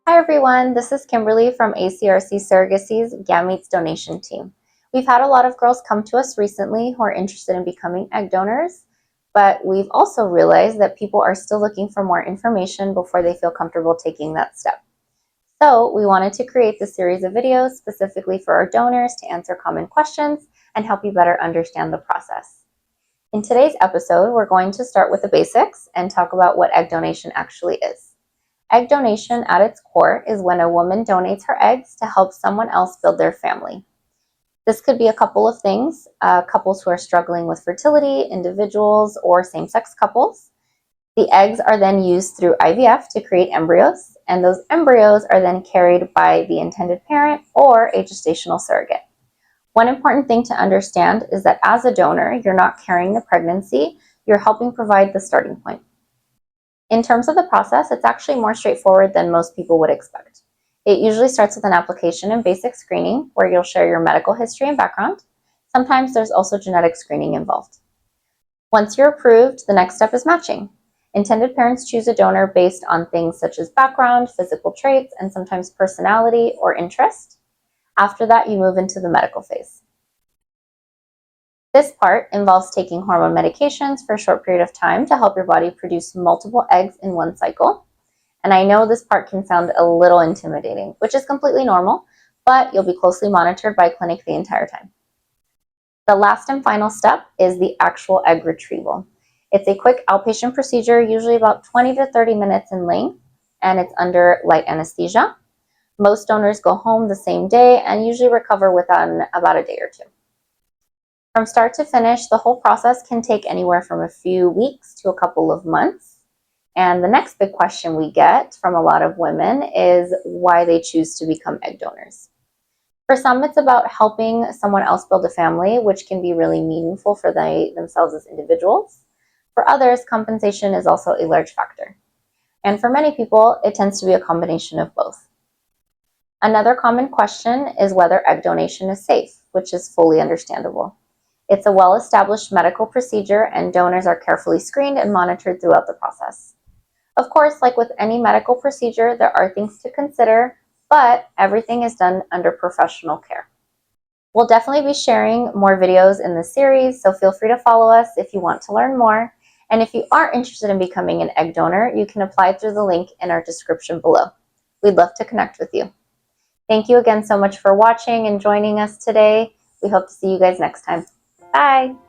Hi everyone, this is Kimberly from ACRC Surrogacy's Gametes donation team. We've had a lot of girls come to us recently who are interested in becoming egg donors, but we've also realized that people are still looking for more information before they feel comfortable taking that step. So we wanted to create this series of videos specifically for our donors to answer common questions and help you better understand the process. In today's episode, we're going to start with the basics and talk about what egg donation actually is. Egg donation at its core is when a woman donates her eggs to help someone else build their family. This could be a couple of things, couples who are struggling with fertility, individuals, or same-sex couples. The eggs are then used through IVF to create embryos, and those embryos are then carried by the intended parent or a gestational surrogate. One important thing to understand is that as a donor, you're not carrying the pregnancy, you're helping provide the starting point. In terms of the process, it's actually more straightforward than most people would expect. It usually starts with an application and basic screening where you'll share your medical history and background. Sometimes there's also genetic screening involved. Once you're approved, the next step is matching. Intended parents choose a donor based on things such as background, physical traits, and sometimes personality or interest. After that, you move into the medical phase. This part involves taking hormone medications for a short period of time to help your body produce multiple eggs in one cycle. And I know this part can sound a little intimidating, which is completely normal, but you'll be closely monitored by a clinic the entire time. The last and final step is the actual egg retrieval. It's a quick outpatient procedure, usually about 20 to 30 minutes in length, and it's under light anesthesia. Most donors go home the same day and usually recover within about a day or two. From start to finish, the whole process can take anywhere from a few weeks to a couple of months. And the next big question we get from a lot of women is why they choose to become egg donors. For some, it's about helping someone else build a family, which can be really meaningful for themselves as individuals. For others, compensation is also a large factor. And for many people, it tends to be a combination of both. Another common question is whether egg donation is safe, which is fully understandable. It's a well-established medical procedure, and donors are carefully screened and monitored throughout the process. Of course, like with any medical procedure, there are things to consider, but everything is done under professional care. We'll definitely be sharing more videos in this series, so feel free to follow us if you want to learn more. And if you are interested in becoming an egg donor, you can apply through the link in our description below. We'd love to connect with you. Thank you again so much for watching and joining us today. We hope to see you guys next time. Bye!